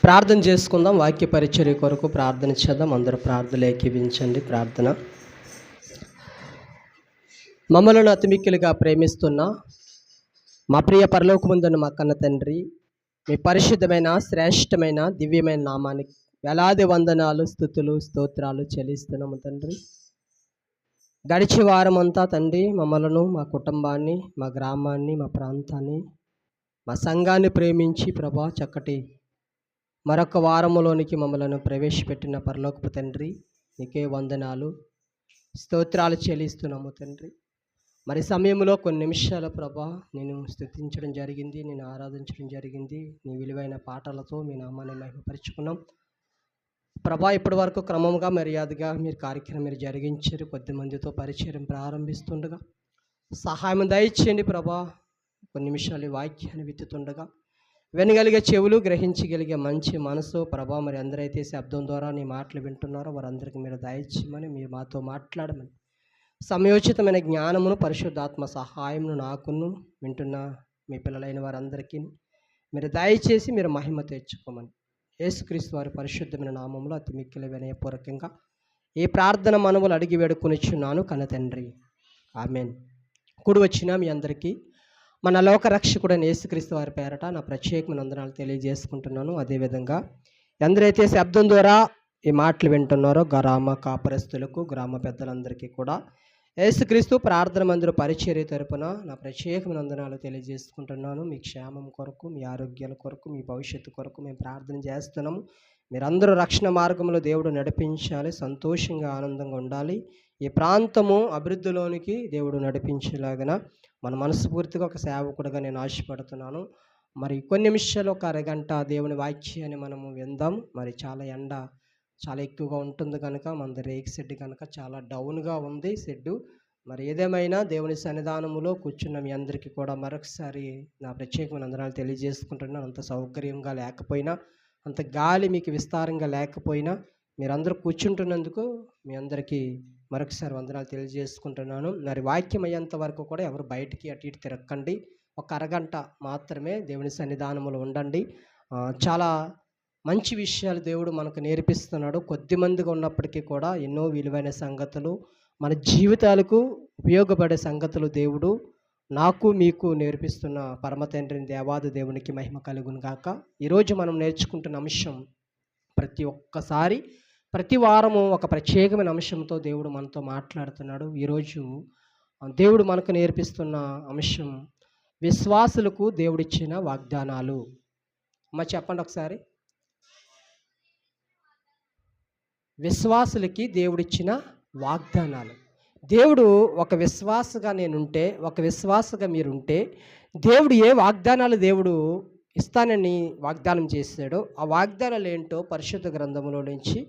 ప్రార్థన చేసుకుందాం. వాక్య పరిచర్య కొరకు ప్రార్థన చేద్దాం. అందరూ ప్రార్థనలు ఏకీవించండి. ప్రార్థన. మమ్మలను అతిమిక్కిలుగా ప్రేమిస్తున్న మా ప్రియ పరలోకమందున్న మా కన్న తండ్రి, మీ పరిశుద్ధమైన శ్రేష్టమైన దివ్యమైన నామానికి వేలాది వందనాలు, స్తుతులు, స్తోత్రాలు చెల్లిస్తున్నాము తండ్రి. గడిచే వారం అంతా తండ్రి మమ్మలను, మా కుటుంబాన్ని, మా గ్రామాన్ని, మా ప్రాంతాన్ని, మా సంఘాన్ని ప్రేమించి ప్రభా చక్కటి మరొక వారములోనికి మమ్మలను ప్రవేశపెట్టిన పరలోకపు తండ్రి, నీకే వందనాలు, స్తోత్రాలు చెల్లిస్తున్నాము తండ్రి. మరి సమయంలో కొన్ని నిమిషాల ప్రభా నేను స్తుతించడం జరిగింది, నేను ఆరాధించడం జరిగింది. నీ విలువైన పాటలతో మీ నామాన్ని మహిమపరుచుకున్నాం ప్రభా. ఇప్పటి వరకు క్రమంగా మర్యాదగా మీరు కార్యక్రమం మీరు జరిగించారు. కొద్ది మందితో పరిచయం ప్రారంభిస్తుండగా సహాయం దయచేయండి ప్రభా. కొన్ని నిమిషాలు ఈ వాక్యాన్ని విత్తుతుండగా వినగలిగే చెవులు, గ్రహించగలిగే మంచి మనసు ప్రభా. మరి అందరైతే శబ్దం ద్వారా నీ మాటలు వింటున్నారో వారందరికీ మీరు దయచేయమని, మీరు మాతో మాట్లాడమని, సమయోచితమైన జ్ఞానమును, పరిశుద్ధాత్మ సహాయమును నాకును వింటున్న మీ పిల్లలైన వారందరికీ మీరు దయచేసి మీరు మహిమ తెచ్చుకోమని యేసుక్రీస్తు వారి పరిశుద్ధమైన నామంలో అతి మిక్కిలి వినయపూర్వకంగా ఈ ప్రార్థన మనవులు అడిగి వేడుకొనిచున్నాను కన్న తండ్రి, ఆమెన్. కూడి వచ్చిన మీ అందరికీ మన లోకరక్షకుడైన యేసుక్రీస్తు వారి పేరట నా ప్రత్యేకమైన వందనాలు తెలియజేసుకుంటున్నాను. అదేవిధంగా ఎందరైతే శబ్దం ద్వారా ఈ మాటలు వింటున్నారో గ్రామ కాపరస్తులకు, గ్రామ పెద్దలందరికీ కూడా యేసుక్రీస్తు ప్రార్థన మందిర పరిచర్య తరపున నా ప్రత్యేకమైన వందనాలు తెలియజేసుకుంటున్నాను. మీ క్షేమం కొరకు, మీ ఆరోగ్యాల కొరకు, మీ భవిష్యత్తు కొరకు మేము ప్రార్థన చేస్తున్నాము. మీరందరూ రక్షణ మార్గంలో దేవుడు నడిపించాలి, సంతోషంగా ఆనందంగా ఉండాలి. ఈ ప్రాంతము అభివృద్ధిలోనికి దేవుడు నడిపించేలాగా మన మనస్ఫూర్తిగా ఒక సేవకుడిగా నేను ఆశపడుతున్నాను. మరి కొన్ని నిమిషాలు ఒక అరగంట దేవుని వాక్యాన్ని మనము విందాం. మరి ఎండ చాలా ఎక్కువగా ఉంటుంది కనుక మన రేక్ షెడ్ కనుక చాలా డౌన్గా ఉంది షెడ్డు. మరి ఏదేమైనా దేవుని సన్నిధానములో కూర్చున్న మీ అందరికీ కూడా మరొకసారి నా ప్రత్యేకమైన వందనాలు తెలియజేసుకుంటున్నాను. అంత సౌకర్యంగా లేకపోయినా, అంత గాలి మీకు విస్తారంగా లేకపోయినా మీరందరూ కూర్చుంటున్నందుకు మీ అందరికీ మరొకసారి వందనాలు తెలియజేసుకుంటున్నాను. మరి వాక్యం అయ్యేంత వరకు కూడా ఎవరు బయటికి అటు ఇటు తిరగకండి. ఒక అరగంట మాత్రమే దేవుని సన్నిధానంలో ఉండండి. చాలా మంచి విషయాలు దేవుడు మనకు నేర్పిస్తున్నాడు. కొద్ది మందిగా ఉన్నప్పటికీ కూడా ఎన్నో విలువైన సంగతులు, మన జీవితాలకు ఉపయోగపడే సంగతులు దేవుడు నాకు మీకు నేర్పిస్తున్న పరమ తండ్రిని దేవాది దేవునికి మహిమ కలుగును గాక. ఈరోజు మనం నేర్చుకుంటున్న అంశం ప్రతి వారము ఒక ప్రత్యేకమైన అంశంతో దేవుడు మనతో మాట్లాడుతున్నాడు. ఈరోజు దేవుడు మనకు నేర్పిస్తున్న అంశం విశ్వాసులకు దేవుడిచ్చిన వాగ్దానాలు. అమ్మ చెప్పండి ఒకసారి. విశ్వాసులకి దేవుడిచ్చిన వాగ్దానాలు. దేవుడు ఒక విశ్వాసగా నేనుంటే, ఒక విశ్వాసగా మీరుంటే దేవుడు ఏ వాగ్దానాలు దేవుడు ఇస్తానని వాగ్దానం చేశాడో ఆ వాగ్దానాలు ఏంటో పరిశుద్ధ గ్రంథంలో నుంచి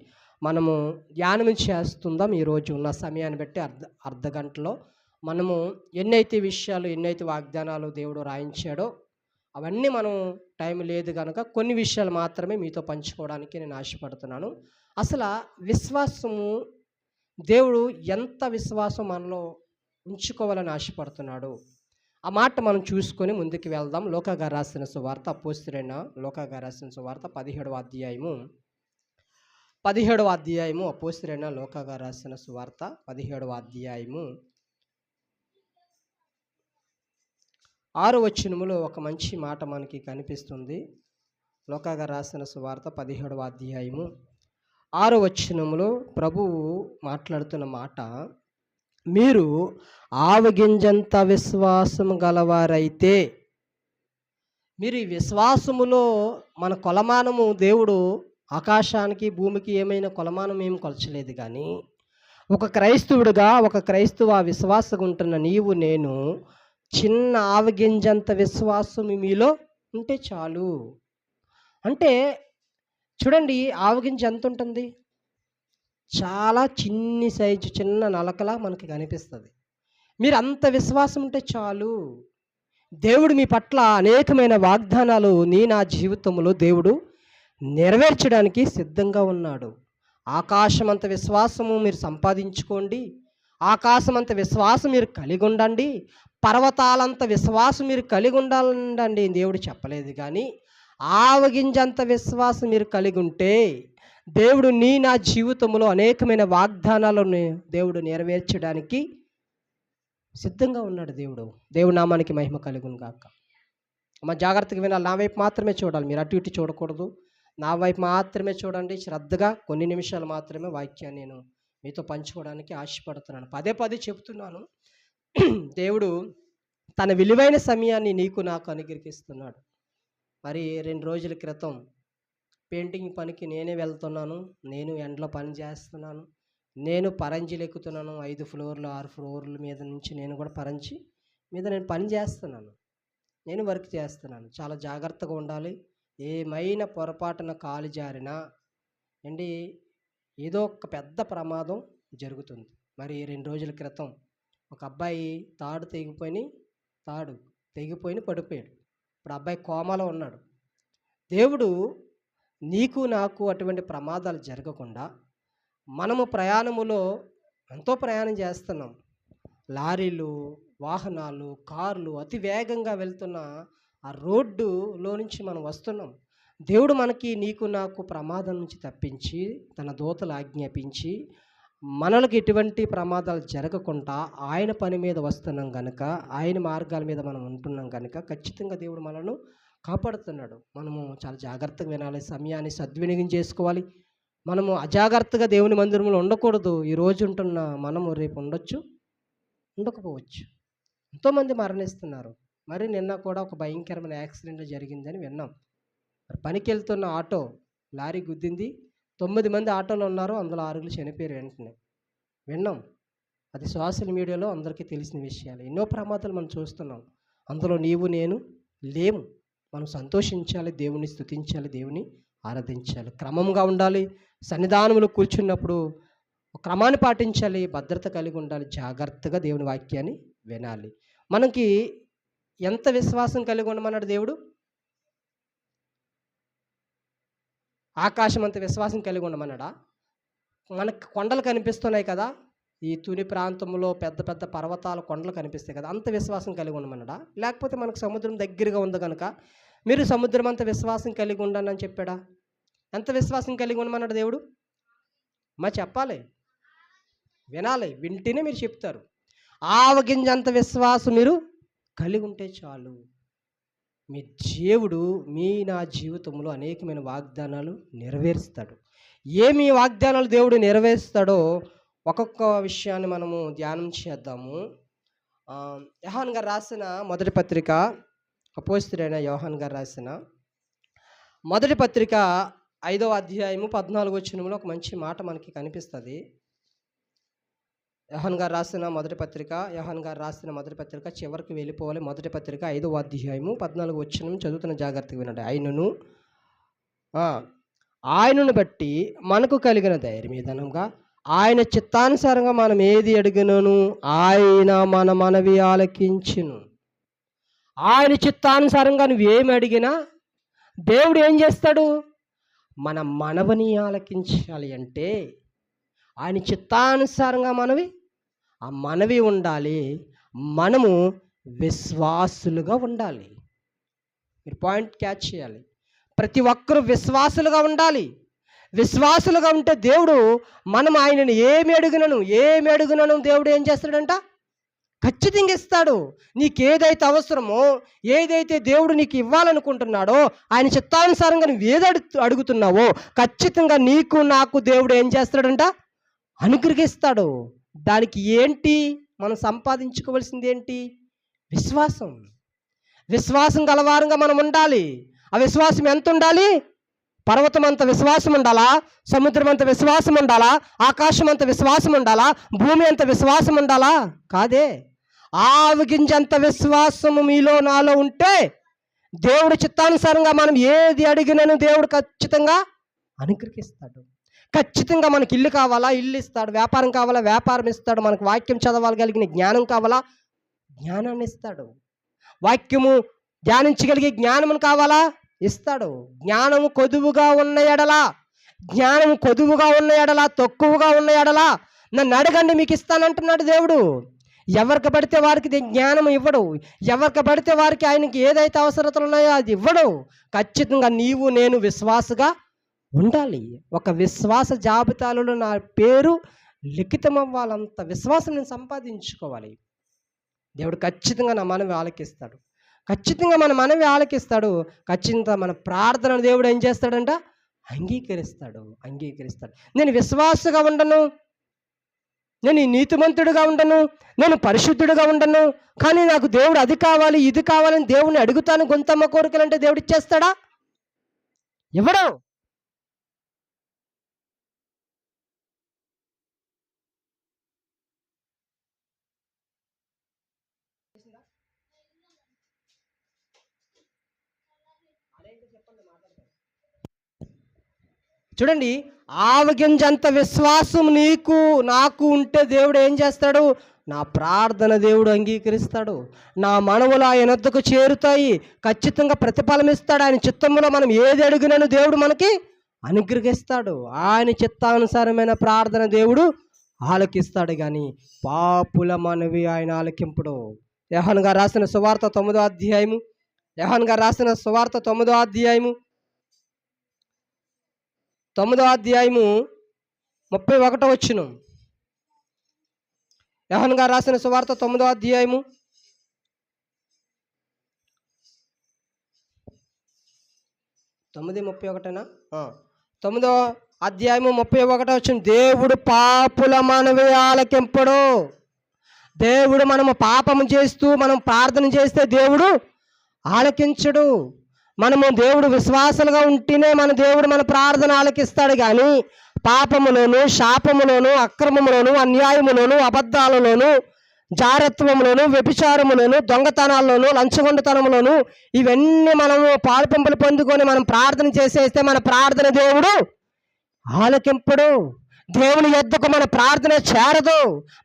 మనము ధ్యానం చేస్తుందాం. ఈరోజు ఉన్న సమయాన్ని బట్టి అర్ధ గంటలో మనము ఎన్నైతే వాగ్దానాలు దేవుడు రాయించాడో అవన్నీ మనం టైం లేదు కనుక కొన్ని విషయాలు మాత్రమే మీతో పంచుకోవడానికి నేను ఆశపడుతున్నాను. అసలు విశ్వాసము, దేవుడు ఎంత విశ్వాసం మనలో ఉంచుకోవాలని ఆశపడుతున్నాడు ఆ మాట మనం చూసుకొని ముందుకు వెళ్దాం. లోకాగా రాసిన సువార్త, అపోస్తలుడైన లోకాగా రాసిన సువార్త 17వ అధ్యాయము అపోస్తలుడైన లోకాగా రాసిన సువార్త 17వ అధ్యాయము 6వ వచనములో ఒక మంచి మాట మనకి కనిపిస్తుంది. లోకాగా రాసిన సువార్త 17వ అధ్యాయము 6వ వచనములో ప్రభువు మాట్లాడుతున్న మాట, మీరు ఆవగింజంత విశ్వాసం గలవారైతే. మీరు ఈ విశ్వాసములో మన కొలమానము దేవుడు ఆకాశానికి భూమికి ఏమైనా కొలమానం ఏం కొలచలేదు. కానీ ఒక క్రైస్తవుడిగా, ఒక క్రైస్తవ విశ్వాసగా ఉంటున్న నీవు నేను చిన్న ఆవగింజంత విశ్వాసం మీలో ఉంటే చాలు. అంటే చూడండి, ఆవగింజ ఎంత ఉంటుంది? చాలా చిన్ని సైజు, చిన్న నలకలా మనకి కనిపిస్తుంది. మీరు అంత విశ్వాసం ఉంటే చాలు. దేవుడు మీ పట్ల అనేకమైన వాగ్దానాలు నా జీవితంలో దేవుడు నెరవేర్చడానికి సిద్ధంగా ఉన్నాడు. ఆకాశమంత విశ్వాసము మీరు సంపాదించుకోండి, ఆకాశమంత విశ్వాసం మీరు కలిగి ఉండండి, పర్వతాలంత విశ్వాసం మీరు కలిగి ఉండాలండి దేవుడు చెప్పలేదు. కానీ ఆవగింజంత విశ్వాసం మీరు కలిగి ఉంటే దేవుడు నా జీవితంలో అనేకమైన వాగ్దానాలను దేవుడు నెరవేర్చడానికి సిద్ధంగా ఉన్నాడు. దేవుడు నామానికి మహిమ కలుగును గాక. మా జాగ్రత్తగా వినాలి. నా వైపు మాత్రమే చూడాలి, మీరు అటు ఇటు చూడకూడదు. నా వైపు మాత్రమే చూడండి. శ్రద్ధగా కొన్ని నిమిషాలు మాత్రమే వాక్యాన్ని నేను మీతో పంచుకోవడానికి ఆశపడుతున్నాను. పదే పదే చెప్తున్నాను. దేవుడు తన విలువైన సమయాన్ని నీకు నాకు అనుగ్రహిస్తున్నాడు. మరి 2 రోజుల క్రితం పెయింటింగ్ పనికి నేనే వెళ్తున్నాను. నేను ఎండలో పని చేస్తున్నాను. నేను పరంజీలు ఎక్కుతున్నాను. 5 ఫ్లోర్లు 6 ఫ్లోర్ల మీద నుంచి నేను కూడా పరంజి మీద నేను పని చేస్తున్నాను. నేను వర్క్ చేస్తున్నాను. చాలా జాగ్రత్తగా ఉండాలి. ఏమైనా పొరపాటున కాలు జారినా ఏదో ఒక పెద్ద ప్రమాదం జరుగుతుంది. మరి 2 రోజుల క్రితం ఒక అబ్బాయి తాడు తెగిపోయి పడిపోయాడు. ఇప్పుడు అబ్బాయి కోమాలో ఉన్నాడు. దేవుడు నీకు నాకు అటువంటి ప్రమాదాలు జరగకుండా, మనము ప్రయాణములో ఎంతో ప్రయాణం చేస్తున్నాం. లారీలు, వాహనాలు, కార్లు అతి వేగంగా వెళ్తున్న ఆ రోడ్డులో నుంచి మనం వస్తున్నాం. దేవుడు నీకు నాకు ప్రమాదం నుంచి తప్పించి తన దూతలు ఆజ్ఞాపించి మనలకు ఎటువంటి ప్రమాదాలు జరగకుండా ఆయన పని మీద వస్తున్నాం కనుక, ఆయన మార్గాల మీద మనం ఉంటున్నాం కనుక ఖచ్చితంగా దేవుడు మనల్ని కాపాడుతున్నాడు. మనము చాలా జాగ్రత్తగా వినాలి. సమయాన్ని సద్వినియోగం చేసుకోవాలి. మనము అజాగ్రత్తగా దేవుని మందిరంలో ఉండకూడదు. ఈరోజు ఉంటున్న మనము రేపు ఉండొచ్చు, ఉండకపోవచ్చు. ఎంతోమంది మరణిస్తున్నారు. మరి నిన్న కూడా ఒక భయంకరమైన యాక్సిడెంట్ జరిగిందని విన్నాం. మరి పనికి వెళ్తున్న ఆటో లారీ గుద్దింది. 9 మంది ఆటోలో ఉన్నారు, అందులో 6 చనిపోయారు వెంటనే. విన్నాం. అది సోషల్ మీడియాలో అందరికీ తెలిసిన విషయాలు. ఎన్నో ప్రమాదాలు మనం చూస్తున్నాం. అందులో నీవు నేను లేము. మనం సంతోషించాలి, దేవుని స్తుతించాలి, దేవుని ఆరాధించాలి, క్రమంగా ఉండాలి. సన్నిధానంలో కూర్చున్నప్పుడు క్రమాన్ని పాటించాలి, భద్రత కలిగి ఉండాలి, జాగ్రత్తగా దేవుని వాక్యాన్ని వినాలి. మనకి ఎంత విశ్వాసం కలిగి ఉండమన్నాడు దేవుడు? ఆకాశం అంత విశ్వాసం కలిగి ఉండమన్నాడా? మనకు కొండలు కనిపిస్తున్నాయి కదా, ఈ తుని ప్రాంతంలో పెద్ద పెద్ద పర్వతాల కొండలు కనిపిస్తాయి కదా, అంత విశ్వాసం కలిగి ఉండమన్నాడా? లేకపోతే మనకు సముద్రం దగ్గరగా ఉంది కనుక మీరు సముద్రం అంత విశ్వాసం కలిగి ఉండండి అని చెప్పాడా? ఎంత విశ్వాసం కలిగి ఉండమన్నాడు దేవుడు? చెప్పాలి, వినాలి. వింటేనే మీరు చెప్తారు. ఆవగింజంత విశ్వాసం మీరు కలిగి ఉంటే చాలు. మీ దేవుడు నా జీవితంలో అనేకమైన వాగ్దానాలు నెరవేరుస్తాడు. ఏమి వాగ్దానాలు దేవుడు నెరవేరుస్తాడో ఒక్కొక్క విషయాన్ని మనము ధ్యానం చేద్దాము. యోహాన్ గారు రాసిన మొదటి పత్రిక, అపోస్తలుడైన యోహాన్ గారు రాసిన మొదటి పత్రిక 5వ అధ్యాయము 14వ వచనంలో ఒక మంచి మాట మనకి కనిపిస్తుంది. యోహాన్ గారు రాసిన మొదటి పత్రిక చివరికి వెళ్ళిపోవాలి. మొదటి పత్రిక 5వ అధ్యాయము 14వ వచనం చదువుతున్న జాగ్రత్తగా వినండి. ఆయనను బట్టి మనకు కలిగిన ధైర్యమేదనగా ఆయన చిత్తానుసారంగా మనం ఏది అడిగినను ఆయన మన మనవి ఆలకించును. ఆయన చిత్తానుసారంగా నువ్వేమి అడిగినా దేవుడు ఏం చేస్తాడు? మన మనవని ఆలకించాలి అంటే ఆయన చిత్తానుసారంగా ఆ మనవి ఉండాలి. మనము విశ్వాసులుగా ఉండాలి. మీరు పాయింట్ క్యాచ్ చేయాలి. ప్రతి ఒక్కరూ విశ్వాసులుగా ఉండాలి. విశ్వాసులుగా ఉంటే దేవుడు ఆయనను ఏమి అడుగునను దేవుడు ఏం చేస్తాడంట? ఖచ్చితంగా ఇస్తాడు. నీకేదైతే అవసరమో, ఏదైతే దేవుడు నీకు ఇవ్వాలనుకుంటున్నాడో, ఆయన చిత్తానుసారంగా నువ్వు ఏది అడుగుతున్నావో ఖచ్చితంగా నీకు నాకు దేవుడు ఏం చేస్తాడంట? అనుగ్రహిస్తాడు. దానికి ఏంటి మనం సంపాదించుకోవాల్సింది? ఏంటి? విశ్వాసం గలవారంగా మనం ఉండాలి. ఆ విశ్వాసం ఎంత ఉండాలి? పర్వతం అంత విశ్వాసం ఉండాలా? సముద్రం అంత విశ్వాసం ఉండాలా? ఆకాశం అంత విశ్వాసం ఉండాలా? భూమి అంత విశ్వాసం ఉండాలా? కాదే. ఆవగింజంత విశ్వాసము మీలో నాలో ఉంటే దేవుడు చిత్తానుసారంగా మనం ఏది అడిగినను దేవుడు ఖచ్చితంగా అనుగ్రహిస్తాడు. ఖచ్చితంగా మనకి ఇల్లు కావాలా? ఇల్లు ఇస్తాడు. వ్యాపారం కావాలా? వ్యాపారం ఇస్తాడు. మనకు వాక్యం చదవగలిగిన జ్ఞానం కావాలా? జ్ఞానాన్ని ఇస్తాడు. వాక్యము ధ్యానించగలిగే జ్ఞానం కావాలా? ఇస్తాడు. జ్ఞానము కొదువుగా ఉన్న ఎడల తక్కువగా ఉన్న ఎడల నన్ను అడగండి మీకు ఇస్తానంటున్నాడు దేవుడు. ఎవరికి పడితే వారికి జ్ఞానం ఇవ్వడు. ఎవరికి పడితే వారికి ఆయనకి ఏదైతే అవసరతలు ఉన్నాయో అది ఇవ్వడు. ఖచ్చితంగా నీవు నేను విశ్వాసగా ఉండాలి. ఒక విశ్వాస జాబితాలలో నా పేరు లిఖితం అవ్వాలంత విశ్వాసం నేను సంపాదించుకోవాలి. దేవుడు ఖచ్చితంగా నా మనవి ఆలకిస్తాడు. ఖచ్చితంగా మన మనవి ఆలకిస్తాడు. ఖచ్చితంగా మన ప్రార్థనను దేవుడు ఏం చేస్తాడంట? అంగీకరిస్తాడు. నేను విశ్వాసగా ఉండను, నేను నీతిమంతుడిగా ఉండను, నేను పరిశుద్ధుడిగా ఉండను, కానీ నాకు దేవుడు అది కావాలి ఇది కావాలని దేవుడిని అడుగుతాను. గొంతమ్మ కోరికలు అంటే దేవుడు ఇచ్చేస్తాడా? ఇవ్వడు. చూడండి, ఆవగింజంత విశ్వాసం నీకు నాకు ఉంటే దేవుడు ఏం చేస్తాడు? నా ప్రార్థన దేవుడు అంగీకరిస్తాడు. నా మనవులు ఆయన వద్దకు చేరుతాయి. ఖచ్చితంగా ప్రతిఫలం ఇస్తాడు. ఆయన చిత్తంలో మనం ఏది అడిగినను దేవుడు మనకి అనుగ్రహిస్తాడు. ఆయన చిత్తానుసారమైన ప్రార్థన దేవుడు ఆలకిస్తాడు. కానీ పాపుల మనవి ఆయన ఆలకింపుడు. యోహాను గారు రాసిన సువార్త 9వ అధ్యాయము, యోహాను గారు రాసిన సువార్త 9వ అధ్యాయము 31వ వచనం. యోహాను గారు రాసిన సువార్త 9వ అధ్యాయము 9:31. 9వ అధ్యాయము 31వ వచనం. దేవుడు పాపుల మనవి ఆలకింపడు. దేవుడు మనము పాపము చేస్తూ మనం ప్రార్థన చేస్తే దేవుడు ఆలకించడు. మనము దేవుడు విశ్వాసాలుగా ఉంటేనే దేవుడు మన ప్రార్థన ఆలకిస్తాడు. కానీ పాపములోను, శాపములోను, అక్రమములోను, అన్యాయములోను, అబద్ధాలలోను, జారత్వములోను, వ్యభిచారములోను, దొంగతనాల్లోను, లంచగొండతనములోను ఇవన్నీ మనము పాలుపంపులు పొందుకొని మనం ప్రార్థన చేసేస్తే మన ప్రార్థన దేవుడు ఆలకింపడు. దేవుని యొద్దకు మన ప్రార్థన చేరదు.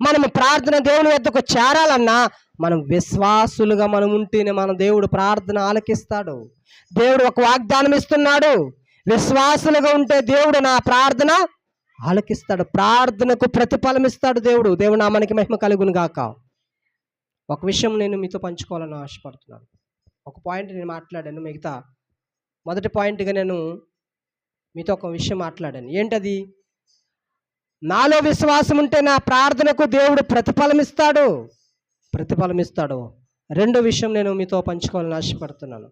మనము ప్రార్థన దేవుని యొద్దకు చేరాలన్నా మనం విశ్వాసులుగా మనం ఉంటేనే మన దేవుడు ప్రార్థన ఆలకిస్తాడు. దేవుడు ఒక వాగ్దానం ఇస్తున్నాడు. విశ్వాసులుగా ఉంటే దేవుడు నా ప్రార్థన ఆలకిస్తాడు. ప్రార్థనకు ప్రతిఫలం ఇస్తాడు దేవుడు. దేవుడు నామానికి మహిమ కలుగును గాక. ఒక విషయం నేను మీతో పంచుకోవాలని ఆశపడుతున్నాను. ఒక పాయింట్ నేను మాట్లాడాను. మిగతా మొదటి పాయింట్గా నేను మీతో ఒక విషయం మాట్లాడాను. ఏంటది? నాలో విశ్వాసం ఉంటే నా ప్రార్థనకు దేవుడు ప్రతిఫలం ఇస్తాడు. రెండో విషయం నేను మీతో పంచుకోవాలని ఆశపడుతున్నాను.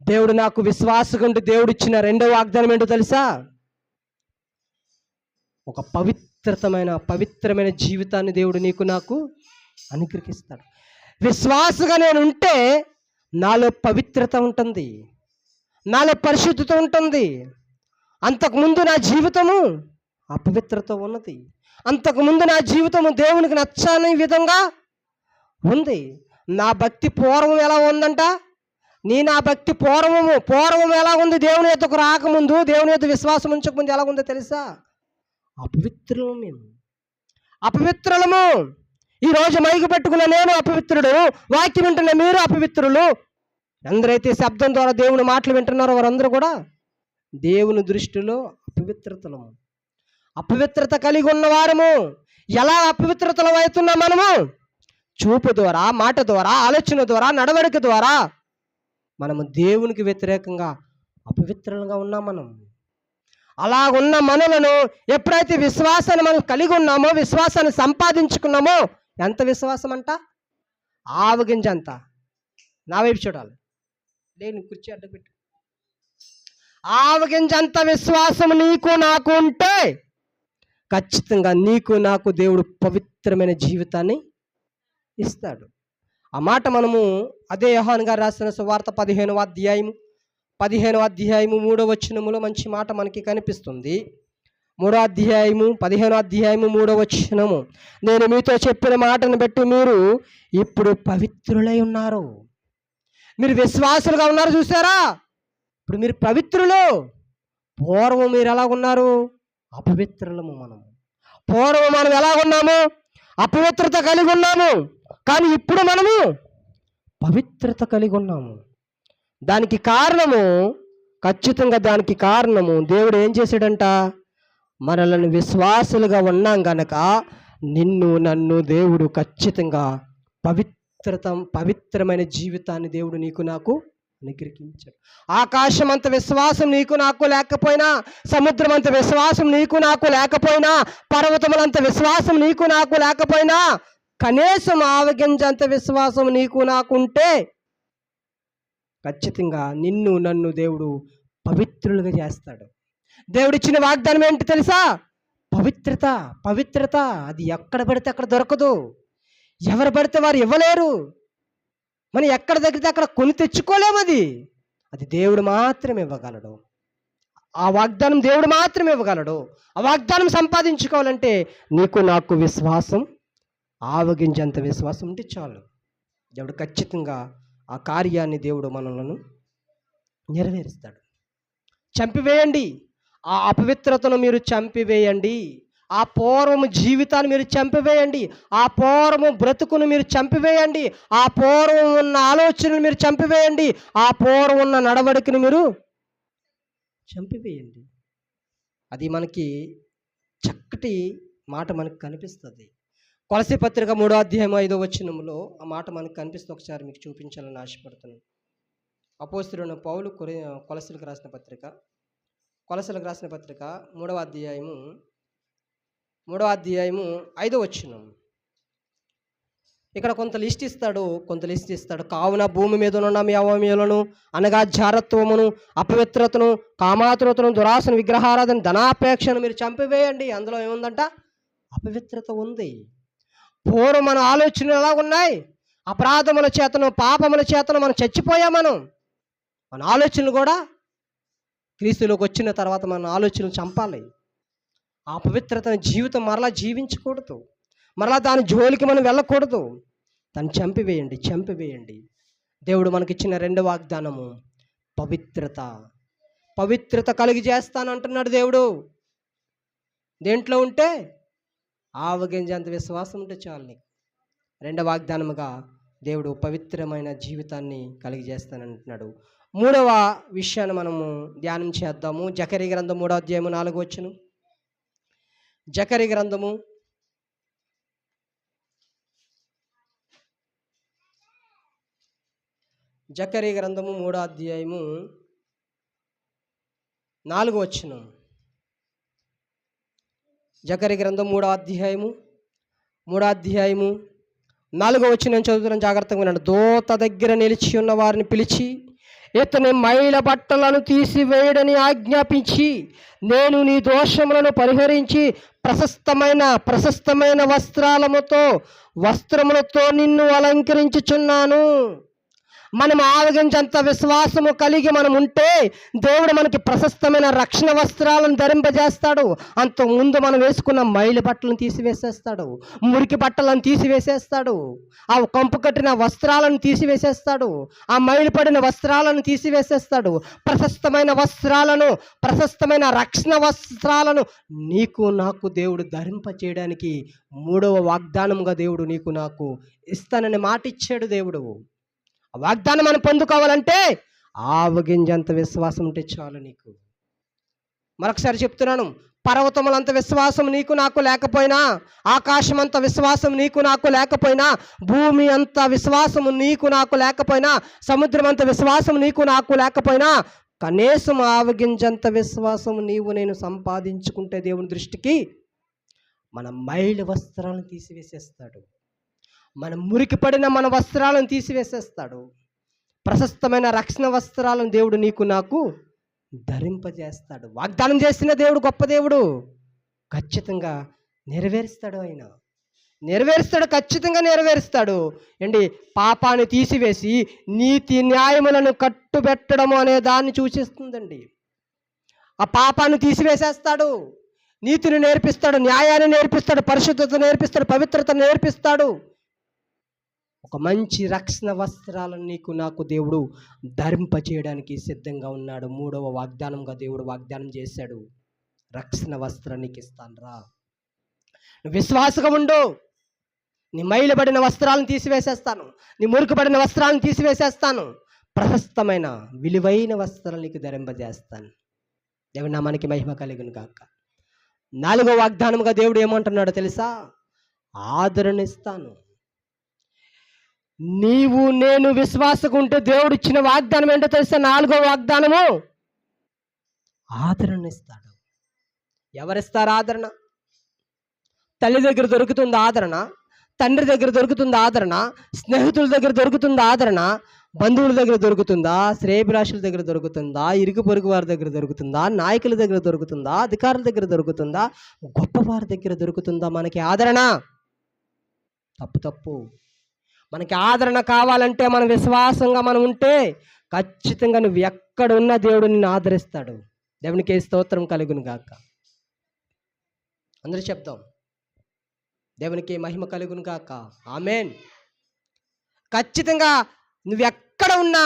దేవుడు నాకు విశ్వాసంగా ఉంటే దేవుడు ఇచ్చిన రెండో వాగ్దానం ఏంటో తెలుసా? ఒక పవిత్రమైన జీవితాన్ని దేవుడు నీకు నాకు అనుగ్రహిస్తాడు. విశ్వాసంగా నేను ఉంటే నాలో పవిత్రత ఉంటుంది, నాలో పరిశుద్ధత ఉంటుంది. అంతకుముందు నా జీవితము అపవిత్రత ఉన్నది. అంతకుముందు నా జీవితము దేవునికి నచ్చని విధంగా ఉంది. నా భక్తి పూర్వం ఎలా ఉందంట? నా భక్తి పూర్వం ఎలా ఉంది? దేవుని యొద్దకు రాకముందు, దేవుని యొద్ద విశ్వాసం ఉంచకముందు ఎలా ఉందో తెలుసా? అపవిత్రులము. ఈరోజు మైకు పెట్టుకున్న నేను అపవిత్రుడు, వాక్యం వింటున్న మీరు అపవిత్రులు. ఎందరైతే శబ్దం ద్వారా దేవుని మాటలు వింటున్నారో వారందరూ కూడా దేవుని దృష్టిలో అపవిత్రతలము. అపవిత్రత కలిగి ఉన్నవారము. ఎలా అపవిత్రతలు అవుతున్నాం మనము? చూపు ద్వారా, మాట ద్వారా, ఆలోచన ద్వారా, నడవడిక ద్వారా మనము దేవునికి వ్యతిరేకంగా అపవిత్రంగా ఉన్నాం. మనం అలాగున్న మనలను ఎప్పుడైతే విశ్వాసాన్ని మనం కలిగి ఉన్నామో, విశ్వాసాన్ని సంపాదించుకున్నామో, ఎంత విశ్వాసం అంట? ఆవగింజంత. నా వైపు చూడాలి. నేను కుర్చీ అడ్డపెట్టు. ఆవగింజంత విశ్వాసం నీకు నాకు ఉంటే ఖచ్చితంగా నీకు నాకు దేవుడు పవిత్రమైన జీవితాన్ని ఇస్తాడు. ఆ మాట మనము అదే యోహాను గారు రాసిన సువార్త 15వ అధ్యాయము 3వ వచనములో మంచి మాట మనకి కనిపిస్తుంది. 15వ అధ్యాయము 3వ వచనము. నేను మీతో చెప్పిన మాటను బట్టి మీరు ఇప్పుడు పవిత్రులై ఉన్నారు. మీరు విశ్వాసులుగా ఉన్నారు. చూసారా? ఇప్పుడు మీరు పవిత్రులు. పూర్వం మీరు ఎలా ఉన్నారు? అపవిత్రులము. పూర్వం మనం ఎలా ఉన్నాము? అపవిత్రత కలిగి ఉన్నాము. కానీ ఇప్పుడు మనము పవిత్రత కలిగి ఉన్నాము. దానికి కారణము దేవుడు ఏం చేశాడంట? మనల్ని విశ్వాసులుగా ఉన్నాం గనక నిన్ను నన్ను దేవుడు ఖచ్చితంగా పవిత్రమైన జీవితాన్ని దేవుడు నీకు నాకు అనుగ్రహించాడు. ఆకాశం అంత విశ్వాసం నీకు నాకు లేకపోయినా, సముద్రం అంత విశ్వాసం నీకు నాకు లేకపోయినా, పర్వతములంత విశ్వాసం నీకు నాకు లేకపోయినా, కనీసం ఆవగింజంత విశ్వాసం నీకు నాకుంటే ఖచ్చితంగా నిన్ను నన్ను దేవుడు పవిత్రులుగా చేస్తాడు. దేవుడిచ్చిన వాగ్దానం ఏంటి తెలుసా? పవిత్రత. పవిత్రత అది ఎక్కడ పడితే అక్కడ దొరకదు, ఎవరు పడితే వారు ఇవ్వలేరు, మనం ఎక్కడ దగ్గర అక్కడ కొని తెచ్చుకోలేము. అది దేవుడు మాత్రమే ఇవ్వగలడు. ఆ వాగ్దానం దేవుడు మాత్రమే ఇవ్వగలడు. ఆ వాగ్దానం సంపాదించుకోవాలంటే నీకు నాకు విశ్వాసం, ఆవగింజంత విశ్వాసం ఉంటే చాలు. దేవుడు ఖచ్చితంగా ఆ కార్యాన్ని దేవుడు మనలను నెరవేరుస్తాడు. చంపివేయండి ఆ అపవిత్రతను, మీరు చంపివేయండి. ఆ పూర్వము జీవితాన్ని మీరు చంపివేయండి. ఆ పూర్వము బ్రతుకును మీరు చంపివేయండి. ఆ పూర్వం ఉన్న ఆలోచనలు మీరు చంపివేయండి. ఆ పూర్వం ఉన్న నడవడికను మీరు చంపివేయండి. అది మనకి చక్కటి మాట మనకు కనిపిస్తుంది. కొలసీ పత్రిక 3వ అధ్యాయం 5వ వచనంలో ఆ మాట మనకు కనిపిస్తుంది. ఒకసారి మీకు చూపించాలని ఆశపడుతున్నాను. అపోస్తలుడైన పౌలు కొలసీలకు రాసిన పత్రిక 3వ అధ్యాయము 5వ వచనం. ఇక్కడ కొంత లిస్ట్ ఇస్తాడు. కావున భూమి మీద ఉన్న మీ అవయములను అనగా జారత్వమును, అపవిత్రతను, కామాతురతను, దురాసను, విగ్రహారాధన, ధనాపేక్షను మీరు చంపివేయండి. అందులో ఏముందంట? అపవిత్రత ఉంది. పూర్వం మన ఆలోచనలు ఎలా ఉన్నాయి? అపరాధముల చేతను, పాపముల చేతను మనం చచ్చిపోయాం. మన ఆలోచనలు కూడా క్రీస్తులోకి వచ్చిన తర్వాత మన ఆలోచనలు చంపాలి. ఆ పవిత్రతను జీవితం మరలా జీవించకూడదు, మరలా దాని జోలికి మనం వెళ్ళకూడదు. దాన్ని చంపివేయండి. దేవుడు మనకిచ్చిన రెండవ వాగ్దానము పవిత్రత కలిగి చేస్తానంటున్నాడు దేవుడు. దేంట్లో ఉంటే? ఆవగింజంత విశ్వాసం ఉంటే చాలు నీకు. రెండవ వాగ్దానముగా దేవుడు పవిత్రమైన జీవితాన్ని కలిగి చేస్తానంటున్నాడు. మూడవ విషయాన్ని మనము ధ్యానం చేద్దాము. జకరీ గ్రంథం 3వ అధ్యాయము 4వ వచనం. జకరీ గ్రంథము 3వ అధ్యాయము 4వ వచనం. జకరీ గ్రంథం 3వ అధ్యాయము 4వ వచనం చదువుతున్నాను, జాగ్రత్తగా వినండి. దూత దగ్గర నిలిచి ఉన్న వారిని పిలిచి ఇతని మైల బట్టలను తీసివేయడని ఆజ్ఞాపించి, నేను నీ దోషములను పరిహరించి ప్రశస్తమైన వస్త్రములతో నిన్ను అలంకరించుచున్నాను. మనం ఆవగించంత విశ్వాసము కలిగి మనం ఉంటే దేవుడు మనకి ప్రశస్తమైన రక్షణ వస్త్రాలను ధరింపజేస్తాడు. అంతకుముందు మనం వేసుకున్న మైలు బట్టలను తీసివేసేస్తాడు, మురికి బట్టలను తీసివేసేస్తాడు, ఆ కంపు కట్టిన వస్త్రాలను తీసివేసేస్తాడు, ఆ మైలు పడిన వస్త్రాలను తీసివేసేస్తాడు. ప్రశస్తమైన రక్షణ వస్త్రాలను నీకు నాకు దేవుడు ధరింపచేయడానికి మూడవ వాగ్దానముగా దేవుడు నీకు నాకు ఇస్తానని మాట ఇచ్చాడు దేవుడు. ఆ వాగ్దానం మనం పొందుకోవాలంటే ఆవగింజంత విశ్వాసం ఉంటే చాలు నీకు. మరొకసారి చెప్తున్నాను, పర్వతములంత విశ్వాసం నీకు నాకు లేకపోయినా, ఆకాశం అంత విశ్వాసం నీకు నాకు లేకపోయినా, భూమి అంత విశ్వాసం నీకు నాకు లేకపోయినా, సముద్రం అంత విశ్వాసం నీకు నాకు లేకపోయినా, కనీసం ఆవగింజంత విశ్వాసం నేను సంపాదించుకుంటే దేవుని దృష్టికి మన మైలు వస్త్రాలను తీసివేసేస్తాడు, మన మురికి పడిన మన వస్త్రాలను తీసివేసేస్తాడు. ప్రశస్తమైన రక్షణ వస్త్రాలను దేవుడు నీకు నాకు ధరింపజేస్తాడు. వాగ్దానం చేసిన దేవుడు గొప్ప దేవుడు. ఖచ్చితంగా నెరవేరుస్తాడు. ఖచ్చితంగా నెరవేరుస్తాడు. పాపాన్ని తీసివేసి నీతి న్యాయములను కట్టుబెట్టడము అనే దాన్ని సూచిస్తుందండి. ఆ పాపాన్ని తీసివేసేస్తాడు, నీతిని నేర్పిస్తాడు, న్యాయాన్ని నేర్పిస్తాడు, పరిశుద్ధత నేర్పిస్తాడు, పవిత్రతను నేర్పిస్తాడు. ఒక మంచి రక్షణ వస్త్రాలను నీకు నాకు దేవుడు ధరింపచేయడానికి సిద్ధంగా ఉన్నాడు. మూడవ వాగ్దానంగా దేవుడు వాగ్దానం చేశాడు, రక్షణ వస్త్రాన్ని నీకు ఇస్తాను రా, నువ్వు విశ్వాసంగా ఉండు, నీ మైలుబడిన వస్త్రాలను తీసివేసేస్తాను, నీ మురికిపడిన వస్త్రాలను తీసివేసేస్తాను, ప్రశస్తమైన విలువైన వస్త్రాలు నీకు ధరింపజేస్తాను. దేవుడి నామానికి మహిమ కలుగును గాక. నాలుగో వాగ్దానముగా దేవుడు ఏమంటున్నాడో తెలుసా? ఆదరణ ఇస్తాను. నీవు నేను విశ్వాసకు ఉంటే దేవుడు ఇచ్చిన వాగ్దానం ఏంటో తెలుసా? 4వ వాగ్దానము, ఆదరణ ఇస్తాడు. ఎవరిస్తారు ఆదరణ? తల్లి దగ్గర దొరుకుతుంది ఆదరణ, తండ్రి దగ్గర దొరుకుతుంది ఆదరణ, స్నేహితుల దగ్గర దొరుకుతుంది ఆదరణ, బంధువుల దగ్గర దొరుకుతుందా, శ్రేయభిలాషుల దగ్గర దొరుకుతుందా, ఇరుగు పొరుగు వారి దగ్గర దొరుకుతుందా, నాయకుల దగ్గర దొరుకుతుందా, అధికారుల దగ్గర దొరుకుతుందా, గొప్పవారి దగ్గర దొరుకుతుందా మనకి ఆదరణ? తప్పు. మనకి ఆదరణ కావాలంటే మన విశ్వాసంగా మనం ఉంటే ఖచ్చితంగా నువ్వు ఎక్కడ ఉన్నా దేవుడు నిన్ను ఆదరిస్తాడు. దేవునికి స్తోత్రం కలుగును గాక. అందరూ చెప్తాం, దేవునికి మహిమ కలుగును గాక. ఆమేన్. ఖచ్చితంగా నువ్వు ఎక్కడ ఉన్నా,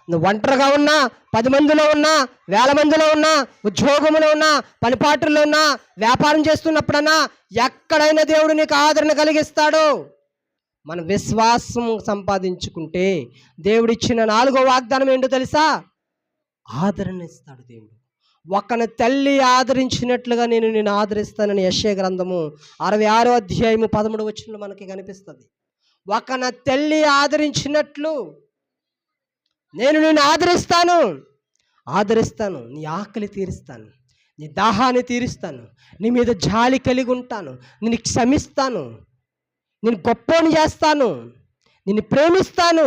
నువ్వు ఒంటరిగా ఉన్నా, 10 మందిలో ఉన్నా, 1000 మందిలో ఉన్నా, ఉద్యోగంలో ఉన్నా, పనిపాటుల్లో ఉన్నా, వ్యాపారం చేస్తున్నప్పుడన్నా ఎక్కడైనా దేవుడు నీకు ఆదరణ కలిగిస్తాడు. మన విశ్వాసం సంపాదించుకుంటే దేవుడిచ్చిన 4వ వాగ్దానం ఏంటో తెలుసా? ఆదరణ ఇస్తాడు దేవుడు. ఒకని తల్లి ఆదరించినట్లుగా నేను నిన్ను ఆదరిస్తానని యెషయా గ్రంథము 66వ అధ్యాయము 13వ వచనంలో మనకి కనిపిస్తుంది. ఒకన తల్లి ఆదరించినట్లు నేను నిన్ను ఆదరిస్తాను. నీ ఆకలి తీరుస్తాను, నీ దాహాన్ని తీరుస్తాను, నీ మీద జాలి కలిగి ఉంటాను, నిన్ను క్షమిస్తాను, నేను గొప్పని చేస్తాను, నిన్ను ప్రేమిస్తాను,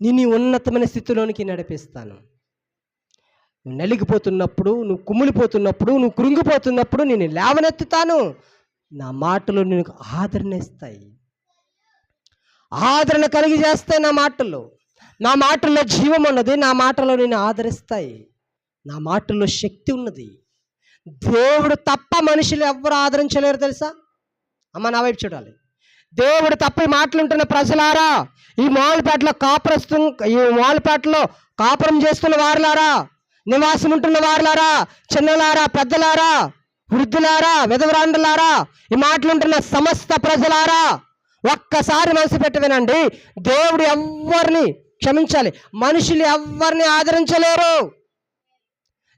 నిన్ను ఉన్నతమైన స్థితిలోనికి నడిపిస్తాను. నువ్వు నలిగిపోతున్నప్పుడు, నువ్వు కుమిలిపోతున్నప్పుడు, నువ్వు కృంగిపోతున్నప్పుడు నేను లేవనెత్తుతాను. నా మాటలు నీకు ఆదరణ ఇస్తాయి, ఆదరణ కలిగి చేస్తాయి. నా మాటల్లో జీవం ఉన్నది, నా మాటలో నేను ఆదరిస్తాయి, నా మాటల్లో శక్తి ఉన్నది. దేవుడు తప్ప మనుషులు ఎవ్వరు ఆదరించలేరు తెలుసా? అమ్మ నా వైపు చూడాలి. దేవుడు తప్ప ఈ మాటలుంటున్న ప్రజలారా, ఈ మాలపేటలో కాపురం చేస్తున్న వారులారా, నివాసం ఉంటున్న వారులారా, చిన్నలారా, పెద్దలారా, వృద్ధులారా, విధవరాండులారా, ఈ మాటలుంటున్న సమస్త ప్రజలారా, ఒక్కసారి మనసు పెట్టి వినండి. దేవుడు ఎవ్వరిని క్షమించాలి, మనుషులు ఎవ్వరిని ఆదరించలేరు.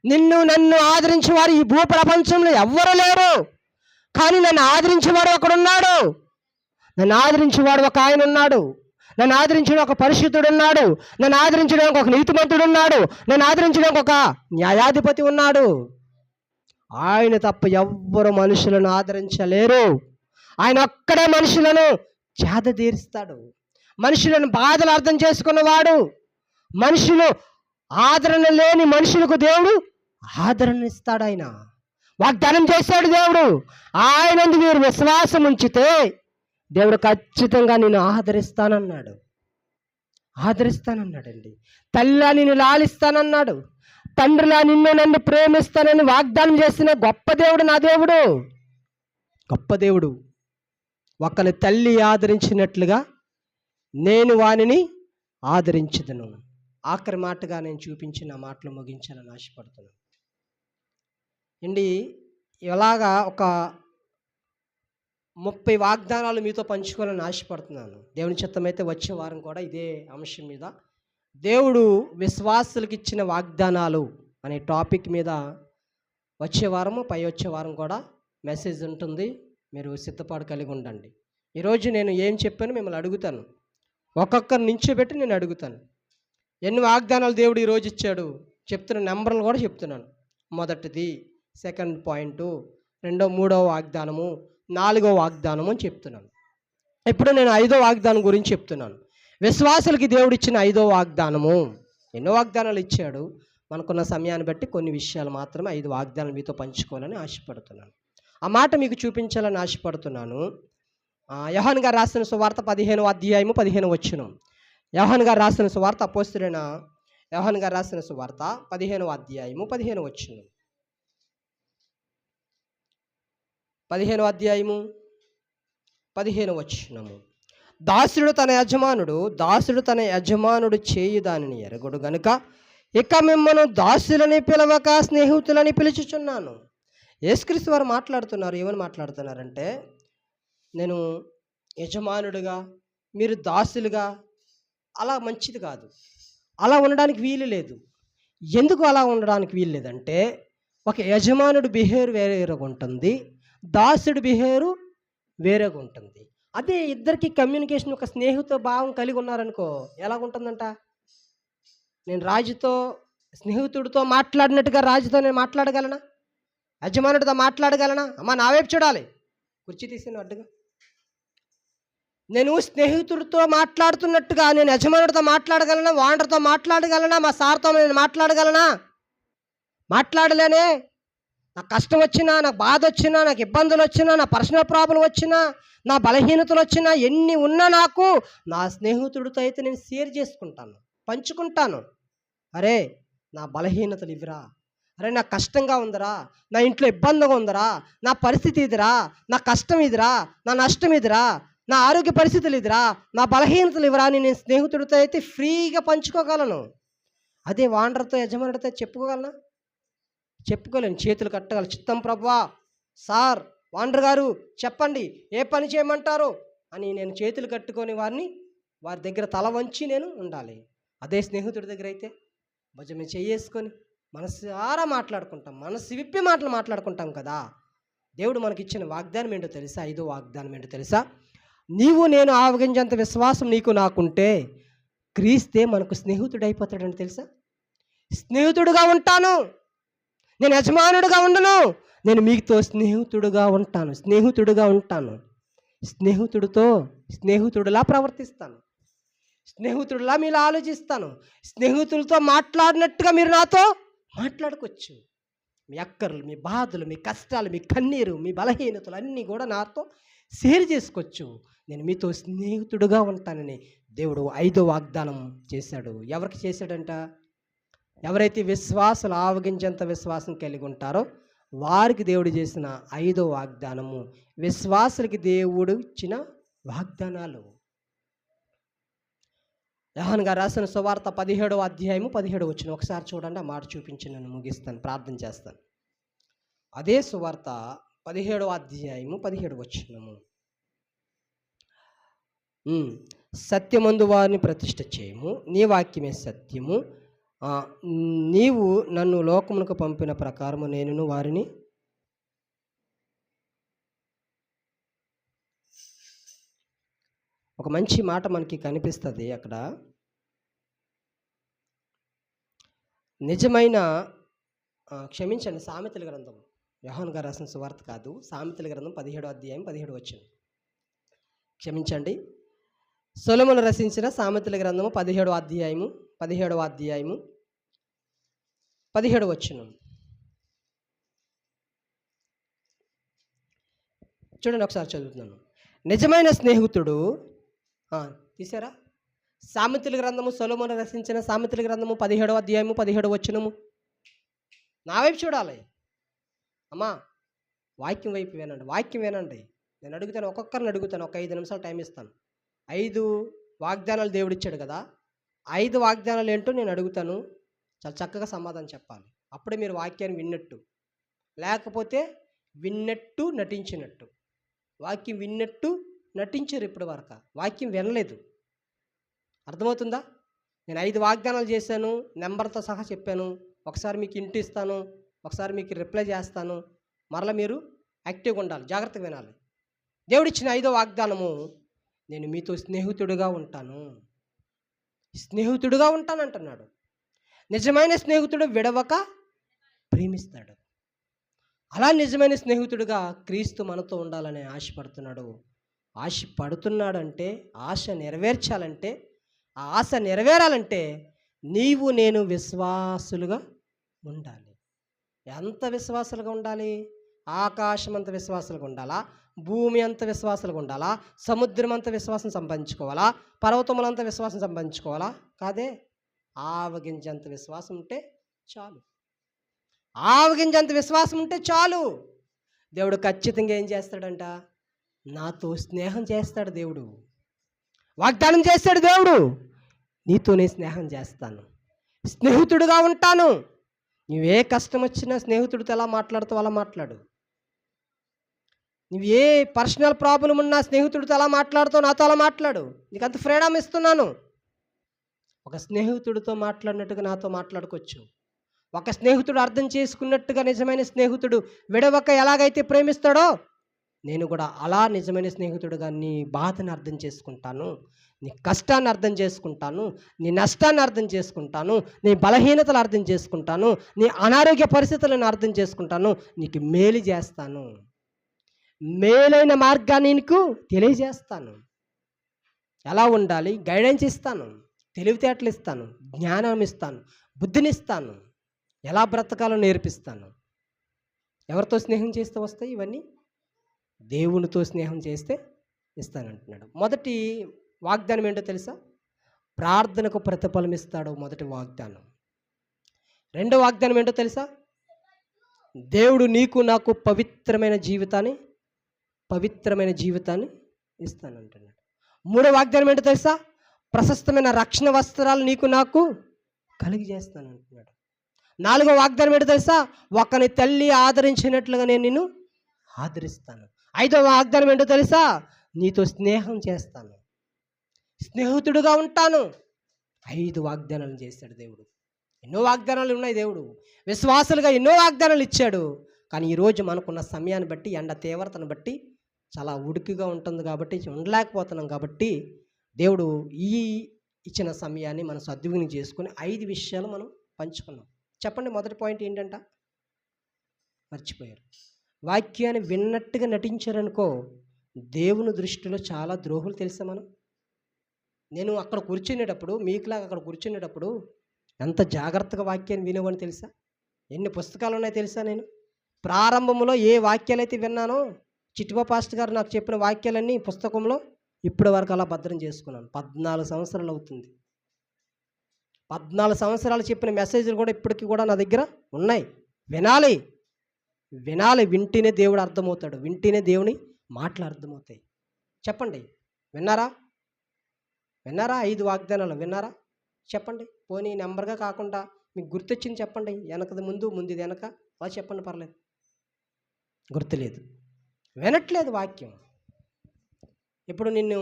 నిన్ను నన్ను ఆదరించే వారు ఈ భూ ప్రపంచంలో ఎవ్వరు లేరు. కానీ నన్ను ఆదరించేవాడు ఒకడున్నాడు. నన్ను ఆదరించేవాడు ఒక ఆయన ఉన్నాడు. నన్ను ఆదరించడానికి ఒక పరిశుద్ధుడు ఉన్నాడు. నన్ను ఆదరించడానికి ఒక నీతిమంతుడు ఉన్నాడు. నన్ను ఆదరించడానికి ఒక న్యాయాధిపతి ఉన్నాడు. ఆయన తప్ప ఎవ్వరు మనుషులను ఆదరించలేరు. ఆయన ఒక్కడే మనుషులను చేద తీరుస్తాడు. మనుషులను బాధలు అర్థం చేసుకున్నవాడు. మనుషులు ఆదరణ లేని మనుషులకు దేవుడు ఆదరణ ఇస్తాడు. ఆయన వాగ్దానం చేశాడు దేవుడు. ఆయనందు మీరు విశ్వాసం ఉంచితే దేవుడు ఖచ్చితంగా నేను ఆదరిస్తానన్నాడండి. తల్లిలా నిన్ను లాలిస్తానన్నాడు, తండ్రిలా నిన్ను నన్ను ప్రేమిస్తానని వాగ్దానం చేసిన గొప్ప దేవుడు నా దేవుడు, గొప్ప దేవుడు. ఒకరి తల్లి ఆదరించినట్లుగా నేను వానిని ఆదరించదును. ఆఖరి మాటగా నేను చూపించిన మాటలు ముగించాలని ఆశపడుతున్నాను అండి. ఇలాగా ఒక 30 వాగ్దానాలు మీతో పంచుకోవాలని ఆశపడుతున్నాను. దేవుని చిత్తమైతే వచ్చే వారం కూడా ఇదే అంశం మీద, దేవుడు విశ్వాసులకు ఇచ్చిన వాగ్దానాలు అనే టాపిక్ మీద వచ్చే వారం కూడా మెసేజ్ ఉంటుంది. మీరు సిద్ధపాటు కలిగి ఉండండి. ఈరోజు నేను ఏం చెప్పాను మిమ్మల్ని అడుగుతాను, ఒక్కొక్కరు నించోబెట్టి నేను అడుగుతాను. ఎన్ని వాగ్దానాలు దేవుడు ఈరోజు ఇచ్చాడు చెప్తున్న నెంబర్లు కూడా చెప్తున్నాను. మొదటిది, సెకండ్ పాయింట్, 2వ 3వ వాగ్దానము, 4వ వాగ్దానము అని చెప్తున్నాను. ఇప్పుడు నేను 5వ వాగ్దానం గురించి చెప్తున్నాను. విశ్వాసులకి దేవుడు ఇచ్చిన 5వ వాగ్దానము. ఎన్నో వాగ్దానాలు ఇచ్చాడు, మనకున్న సమయాన్ని బట్టి కొన్ని విషయాలు మాత్రమే 5 వాగ్దానాలు మీతో పంచుకోవాలని ఆశపడుతున్నాను. ఆ మాట మీకు చూపించాలని ఆశపడుతున్నాను. యోహాను గారు రాసిన సువార్త 15వ అధ్యాయము 15వ వచనం. యోహాను గారు రాసిన సువార్త, అపోస్తలుడైన యోహాను గారు రాసిన సువార్త 15వ అధ్యాయము 15వ వచనం. 15వ అధ్యాయము 15వ వచనము. దాసుడు తన యజమానుడు చేయు దానిని ఎరగడు గనుక ఇక మిమ్మను దాసులని పిలవక స్నేహితులని పిలుచుచున్నాను. యేసుక్రీస్తు వారు మాట్లాడుతున్నారు. ఏమని మాట్లాడుతున్నారంటే, నేను యజమానుడిగా, మీరు దాసులుగా, అలా మంచిది కాదు, అలా ఉండడానికి వీలు లేదు. ఎందుకు అలా ఉండడానికి వీలు లేదంటే, ఒక యజమానుడు బిహేవియర్ వేరేగా ఉంటుంది, దాసుడి బిహేవియర్ వేరేగా ఉంటుంది. అదే ఇద్దరికి కమ్యూనికేషన్ ఒక స్నేహితుతో భావం కలిగి ఉన్నారనుకో ఎలాగుంటుందంట? నేను రాజుతో స్నేహితుడితో మాట్లాడినట్టుగా రాజుతో నేను మాట్లాడగలనా? యజమానుడితో మాట్లాడగలనా? అమ్మ నా వైపు చూడాలి. కుర్చీ తీసాను అడ్డుగా. నేను స్నేహితుడితో మాట్లాడుతున్నట్టుగా నేను యజమానుడితో మాట్లాడగలనా? ఓనర్తో మాట్లాడగలనా? మా సార్తో నేను మాట్లాడగలనా? మాట్లాడలేనే. నాకు కష్టం వచ్చినా, నాకు బాధ వచ్చినా, నాకు ఇబ్బందులు వచ్చినా, నా పర్సనల్ ప్రాబ్లం వచ్చినా, నా బలహీనతలు వచ్చినా, ఎన్ని ఉన్నా నాకు నా స్నేహితుడితో అయితే నేను షేర్ చేసుకుంటాను, పంచుకుంటాను. అరే నా బలహీనతలు ఇవిరా, అరే నాకు కష్టంగా ఉందిరా, నా ఇంట్లో ఇబ్బందిగా ఉందిరా, నా పరిస్థితి ఇదిరా, నా కష్టం ఇదిరా, నా నష్టం ఇదిరా, నా ఆరోగ్య పరిస్థితులు ఇదిరా, నా బలహీనతలు ఇవరా అని నేను స్నేహితుడితో అయితే ఫ్రీగా పంచుకోగలను. అదే ఓనర్తో యజమానుడితో చెప్పుకోగలనా? చెప్పుకోలేను. చేతులు కట్టగలను. చిత్తం ప్రభువా, సార్, ఓనర్ గారు చెప్పండి ఏ పని చేయమంటారు అని నేను చేతులు కట్టుకొని వారి దగ్గర తల వంచి నేను ఉండాలి. అదే స్నేహితుడి దగ్గర అయితే భుజం మీద చేసుకొని మనసారా మాట్లాడుకుంటాం, మనసు విప్పి మాటలు మాట్లాడుకుంటాం కదా. దేవుడు మనకిచ్చిన వాగ్దానం ఏంటో తెలుసా? 5వ వాగ్దానం ఏంటో తెలుసా? నీవు నేను ఆవగించేంత విశ్వాసం నీకు నాకుంటే క్రీస్తే మనకు స్నేహితుడు అయిపోతాడని తెలుసా? స్నేహితుడుగా ఉంటాను, నేను యజమానుడిగా ఉండను, నేను మీతో స్నేహితుడుగా ఉంటాను, స్నేహితుడిలా ప్రవర్తిస్తాను, స్నేహితుడిలా మీలా ఆలోచిస్తాను, స్నేహితులతో మాట్లాడినట్టుగా మీరు నాతో మాట్లాడుకోవచ్చు. మీ అక్కర్లు, మీ బాధలు, మీ కష్టాలు, మీ కన్నీరు, మీ బలహీనతలు అన్నీ కూడా నాతో షేర్ చేసుకోవచ్చు. నేను మీతో స్నేహితుడుగా ఉంటానని దేవుడు 5వ వాగ్దానం చేశాడు. ఎవరికి చేశాడంట? ఎవరైతే విశ్వాసులు ఆవగించేంత విశ్వాసం కలిగి ఉంటారో వారికి దేవుడు చేసిన 5వ వాగ్దానము. విశ్వాసులకి దేవుడు ఇచ్చిన వాగ్దానాలు. యోహాను గారు రాసిన సువార్త 17వ అధ్యాయము 17వ వచనం ఒకసారి చూడండి. ఆ మాట చూపించి నేను ముగిస్తాను, ప్రార్థన చేస్తాను. అదే సువార్త 17వ అధ్యాయము 17వ వచనము. సత్యమందు వారిని ప్రతిష్ఠ చేయము, నీ వాక్యమే సత్యము, నీవు నన్ను లోకమునకు పంపిన ప్రకారము నేనును వారిని ఒక మంచి మాట మనకి కనిపిస్తుంది అక్కడ. నిజమైన క్షమించండి, సామెతల గ్రంథం, యోహాను గారు రాసిన సువార్త కాదు, సామెతల గ్రంథం 17వ అధ్యాయం 17వ వచనం. క్షమించండి, సొలొమోను రచించిన సామెతల గ్రంథము 17వ అధ్యాయము 17వ వచనం చూడండి, ఒకసారి చదువుతున్నాను. నిజమైన స్నేహితుడు, తీసారా? సామెతల గ్రంథము, సొలొమోను రచించిన సామెతల గ్రంథము 17వ అధ్యాయము 17వ వచనము. నా వైపు చూడాలి అమ్మా, వాక్యం వైపు వినండి, వాక్యం వినండి. నేను అడుగుతాను, ఒక్కొక్కరిని అడుగుతాను, ఒక 5 నిమిషాలు టైం ఇస్తాను. 5 వాగ్దానాలు దేవుడు ఇచ్చాడు కదా, 5 వాగ్దానాలు ఏంటో నేను అడుగుతాను. చాలా చక్కగా సమాధానం చెప్పాలి. అప్పుడే మీరు వాక్యాన్ని విన్నట్టు, లేకపోతే విన్నట్టు నటించినట్టు. వాక్యం విన్నట్టు నటించారు ఇప్పటి వరకు, వాక్యం వినలేదు. అర్థమవుతుందా? నేను 5 వాగ్దానాలు చేశాను, నెంబర్తో సహా చెప్పాను. ఒకసారి మీకు ఇంటి ఇస్తాను, ఒకసారి మీకు రిప్లై చేస్తాను. మరలా మీరు యాక్టివ్గా ఉండాలి, జాగ్రత్తగా వినాలి. దేవుడిచ్చిన 5వ వాగ్దానము, నేను మీతో స్నేహితుడిగా ఉంటానంటున్నాడు. నిజమైన స్నేహితుడు విడవక ప్రేమిస్తాడు. అలా నిజమైన స్నేహితుడిగా క్రీస్తు మనతో ఉండాలని ఆశపడుతున్నాడు. ఆశపడుతున్నాడంటే, ఆశ నెరవేర్చాలంటే, ఆ ఆశ నెరవేరాలంటే నీవు నేను విశ్వాసులుగా ఉండాలి. ఎంత విశ్వాసులుగా ఉండాలి? ఆకాశం అంత విశ్వాసులుగా ఉండాలా? భూమి అంత విశ్వాసులుగా ఉండాలా? సముద్రం అంత విశ్వాసం సంపాదించుకోవాలా? పర్వతములంత విశ్వాసం సంపాదించుకోవాలా? కాదే, ఆవగింజంత విశ్వాసం ఉంటే చాలు. ఆవగింజంత విశ్వాసం ఉంటే చాలు. దేవుడు ఖచ్చితంగా ఏం చేస్తాడంట? నాతో స్నేహం చేస్తాడు. దేవుడు వాగ్దానం చేస్తాడు. దేవుడు నీతోనే స్నేహం చేస్తాను, స్నేహితుడుగా ఉంటాను. నువ్వే కష్టం వచ్చినా స్నేహితుడితో ఎలా మాట్లాడుతావు అలా మాట్లాడు. నువ్వు ఏ పర్సనల్ ప్రాబ్లం ఉన్నా స్నేహితుడితో ఎలా మాట్లాడుతావు నాతో అలా మాట్లాడు. నీకు అంత ఫ్రీడమ్ ఇస్తున్నాను. ఒక స్నేహితుడితో మాట్లాడినట్టుగా నాతో మాట్లాడుకోవచ్చు. ఒక స్నేహితుడు అర్థం చేసుకున్నట్టుగా నిజమైన స్నేహితుడు విడవక ఎలాగైతే ప్రేమిస్తాడో నేను కూడా అలా నిజమైన స్నేహితుడిగా నీ బాధను అర్థం చేసుకుంటాను, నీ కష్టాన్ని అర్థం చేసుకుంటాను, నీ నష్టాన్ని అర్థం చేసుకుంటాను, నీ బలహీనతలు అర్థం చేసుకుంటాను, నీ అనారోగ్య పరిస్థితులను అర్థం చేసుకుంటాను, నీకు మేలు చేస్తాను, మేలైన మార్గాన్ని నీకు తెలియజేస్తాను, ఎలా ఉండాలి గైడెన్స్ ఇస్తాను, తెలివితేటలు ఇస్తాను, జ్ఞానం ఇస్తాను, బుద్ధినిస్తాను, ఎలా బ్రతకాలో నేర్పిస్తాను. ఎవరితో స్నేహం చేస్తే వస్తాయి ఇవన్నీ? దేవునితో స్నేహం చేస్తే ఇస్తానంటున్నాడు. మొదటి వాగ్దానం ఏంటో తెలుసా? ప్రార్థనకు ప్రతిఫలం ఇస్తాడు, మొదటి వాగ్దానం. రెండో వాగ్దానం ఏంటో తెలుసా? దేవుడు నీకు నాకు పవిత్రమైన జీవితాన్ని ఇస్తానంటున్నాడు. మూడో వాగ్దానం ఏంటో తెలుసా? ప్రశస్తమైన రక్షణ వస్త్రాలు నీకు నాకు కలిగజేస్తానంటున్నాడు. నాలుగో వాగ్దానం ఏంటో తెలుసా? ఒకని తల్లి ఆదరించినట్లుగా నేను నిన్ను ఆదరిస్తాను. ఐదో వాగ్దానం ఏంటో తెలుసా? నీతో స్నేహం చేస్తాను, స్నేహితుడుగా ఉంటాను. 5 వాగ్దానాలు చేశాడు దేవుడు. ఎన్నో వాగ్దానాలు ఉన్నాయి. దేవుడు విశ్వాసులుగా ఎన్నో వాగ్దానాలు ఇచ్చాడు. కానీ ఈరోజు మనకున్న సమయాన్ని బట్టి, ఎండ తీవ్రతను బట్టి చాలా ఉడికిగా ఉంటుంది కాబట్టి, ఉండలేకపోతున్నాం కాబట్టి దేవుడు ఈ ఇచ్చిన సమయాన్ని మనం సద్వినియోగం చేసుకుని 5 విషయాలు మనం పంచుకున్నాం. చెప్పండి, మొదటి పాయింట్ ఏంటంట? మర్చిపోయారు. వాక్యాన్ని విన్నట్టుగా నటించారనుకో, దేవుని దృష్టిలో చాలా ద్రోహులు. తెలుసా? నేను అక్కడ కూర్చునేటప్పుడు, మీకులాగా అక్కడ కూర్చునేటప్పుడు ఎంత జాగ్రత్తగా వాక్యాన్ని వినేవాడిని తెలుసా? ఎన్ని పుస్తకాలు ఉన్నాయో తెలుసా? నేను ప్రారంభంలో ఏ వాక్యాలు అయితే విన్నానో, చిట్టుబా పాస్టర్ గారు నాకు చెప్పిన వాక్యాలన్నీ పుస్తకంలో ఇప్పటి వరకు అలా భద్రం చేసుకున్నాను. 14 సంవత్సరాలు అవుతుంది. 14 సంవత్సరాలు చెప్పిన మెసేజ్లు కూడా ఇప్పటికీ కూడా నా దగ్గర ఉన్నాయి. వినాలి. వింటేనే దేవుడు అర్థమవుతాడు, వింటేనే దేవుని మాటలు అర్థమవుతాయి. చెప్పండి, విన్నారా? 5 వాగ్దానాలు విన్నారా? చెప్పండి. పోనీ నెంబర్గా కాకుండా మీకు గుర్తొచ్చింది చెప్పండి. వెనకది ముందు, ముందుది వెనక, అలా చెప్పండి, పర్లేదు. గుర్తులేదు, వినట్లేదు వాక్యం. ఇప్పుడు నిన్ను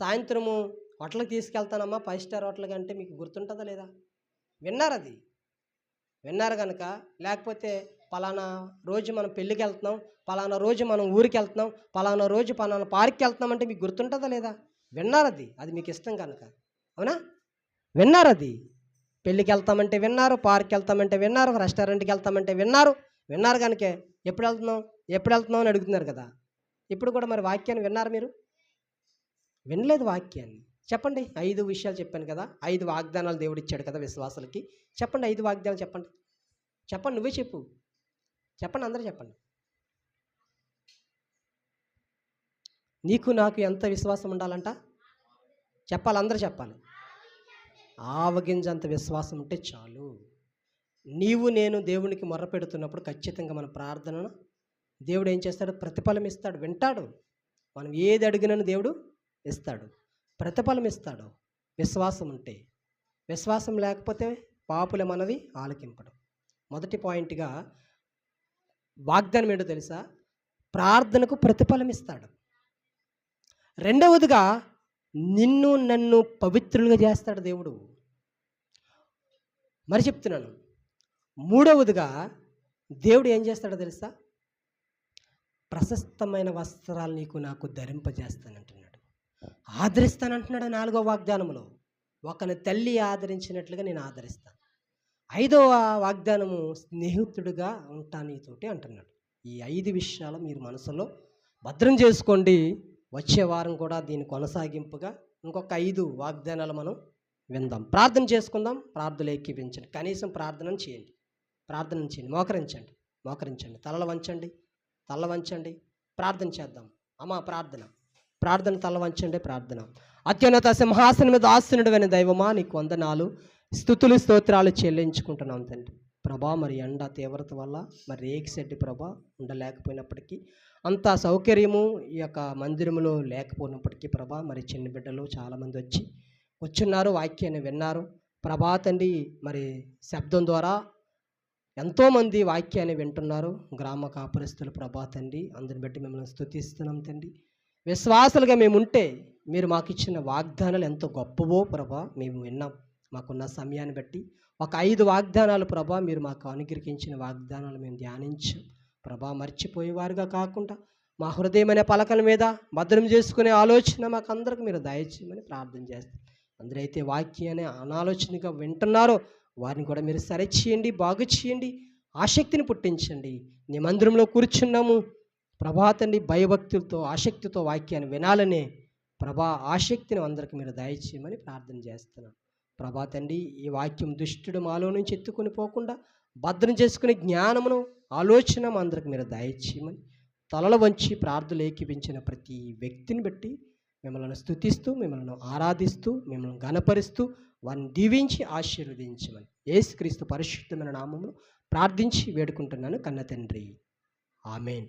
సాయంత్రము హోటల్కి తీసుకెళ్తానమ్మా, 5 స్టార్ హోటల్కి అంటే మీకు గుర్తుంటుందా లేదా? విన్నారు కనుక. లేకపోతే పలానా రోజు మనం పెళ్ళికి వెళ్తున్నాం, పలానా రోజు మనం ఊరికి వెళ్తున్నాం, పలానా రోజు పలానా పార్క్కి వెళ్తున్నాం అంటే మీకు గుర్తుంటుందా లేదా? అది మీకు ఇష్టం కనుక. అవునా? అది పెళ్ళికి వెళ్తామంటే విన్నారు, పార్క్కి వెళ్తామంటే విన్నారు, రెస్టారెంట్కి వెళ్తామంటే విన్నారు కనుక ఎప్పుడు వెళ్తున్నాం అని అడుగుతున్నారు కదా. ఇప్పుడు కూడా మరి వాక్యాన్ని విన్నారు మీరు? వినలేదు వాక్యాన్ని. చెప్పండి, 5 విషయాలు చెప్పాను కదా, 5 వాగ్దానాలు దేవుడు ఇచ్చాడు కదా విశ్వాసులకి. చెప్పండి, 5 వాగ్దానాలు చెప్పండి. నువ్వే చెప్పండి, అందరూ చెప్పండి. నీకు నాకు ఎంత విశ్వాసం ఉండాలంట? చెప్పాలి, అందరూ చెప్పాలి. ఆవగింజంత విశ్వాసం ఉంటే చాలు. నీవు నేను దేవునికి మొర్ర పెడుతున్నప్పుడు ఖచ్చితంగా మన ప్రార్థనను దేవుడు ఏం చేస్తాడు? ప్రతిఫలం ఇస్తాడు, వింటాడు. మనం ఏది అడిగినను దేవుడు ఇస్తాడు, ప్రతిఫలం ఇస్తాడు. విశ్వాసం ఉంటే. విశ్వాసం లేకపోతే పాపుల మనవి ఆలకింపడు. మొదటి పాయింట్గా వాగ్దానం ఏంటో తెలుసా? ప్రార్థనకు ప్రతిఫలం ఇస్తాడు. రెండవదిగా నిన్ను నన్ను పవిత్రులుగా చేస్తాడు దేవుడు. మరి చెప్తున్నాను, మూడవదిగా దేవుడు ఏం చేస్తాడో తెలుసా? ప్రశస్తమైన వస్త్రాలు నీకు నాకు ధరింపజేస్తానంటున్నాడు, ఆదరిస్తానంటున్నాడు. 4వ వాగ్దానంలో ఒకని తల్లి ఆదరించినట్లుగా నేను ఆదరిస్తాను. 5వ వాగ్దానము స్నేహితుడిగా ఉంటాను నీతోటి అంటున్నాడు. ఈ 5 విషయాలు మీరు మనసులో భద్రం చేసుకోండి. వచ్చే వారం కూడా దీని కొనసాగింపుగా ఇంకొక 5 వాగ్దానాలు మనం విందాం. ప్రార్థన చేసుకుందాం. ప్రార్థనలు ఏకీవించండి, కనీసం ప్రార్థన చేయండి. మోకరించండి, తలలు వంచండి, ప్రార్థన చేద్దాం. అమ్మా, ప్రార్థన తల వంచండి. ప్రార్థన. అత్యున్నత సింహాసనం మీద ఆసీనుడైన దైవమా, నీకు వందనాలు, స్తుతులు, స్తోత్రాలు చెల్లించుకుంటున్నాం తండ్రి. ప్రభా, మరి ఎండ తీవ్రత వల్ల మరి రేగిసెడ్డి ప్రభా ఉండలేకపోయినప్పటికీ, అంత సౌకర్యము ఈ యొక్క మందిరంలో లేకపోయినప్పటికీ ప్రభా, మరి చిన్న బిడ్డలు చాలామంది వచ్చున్నారు, వాక్యాన్ని విన్నారు ప్రభా తండ్రి. మరి శబ్దం ద్వారా ఎంతోమంది వాక్యాన్ని వింటున్నారు, గ్రామ కాపురస్తులు ప్రభా తండ్రి. అందుని బట్టి మిమ్మల్ని స్తుతిస్తున్నాం తండ్రి. విశ్వాసులుగా మేము ఉంటే మీరు మాకు ఇచ్చిన వాగ్దానాలు ఎంతో గొప్పవో ప్రభా మేము విన్నాం. మాకున్న సమయాన్ని బట్టి ఒక 5 వాగ్దానాలు ప్రభా, మీరు మాకు అనుగ్రహించిన వాగ్దానాలు మేము ధ్యానించాం ప్రభా. మర్చిపోయేవారుగా కాకుండా మా హృదయం అనే పలకల మీద భద్రం చేసుకునే ఆలోచన మాకు అందరికి మీరు దయచేయమని ప్రార్థన చేస్తాం. అందరైతే వాక్యాన్ని అనాలోచనగా వింటున్నారో వారిని కూడా మీరు సరిచేయండి, బాగు చేయండి, ఆసక్తిని పుట్టించండి. నీ మందిరంలో కూర్చున్నాము ప్రభా తండ్రి, భయభక్తులతో ఆసక్తితో వాక్యాన్ని వినాలనే ప్రభా ఆసక్తిని అందరికి మీరు దయచేయమని ప్రార్థన చేస్తున్నాం. ప్రభా తండ్రి, ఈ వాక్యం దుష్టుడు మాలో నుంచి ఎత్తుకొని పోకుండా భద్రం చేసుకునే జ్ఞానమును ఆలోచన మా అందరికి మీరు దయచేయమని తలలు వంచి ప్రార్థనలు ఏకీపించిన ప్రతి వ్యక్తిని బట్టి మిమ్మల్ని స్తుతిస్తూ, మిమ్మల్ని ఆరాధిస్తూ, మిమ్మల్ని ఘనపరుస్తూ వారిని దీవించి ఆశీర్వదించమని యేసుక్రీస్తు పరిశుద్ధమైన నామములో ప్రార్థించి వేడుకుంటున్నాను కన్న తండ్రి. ఆమేన్.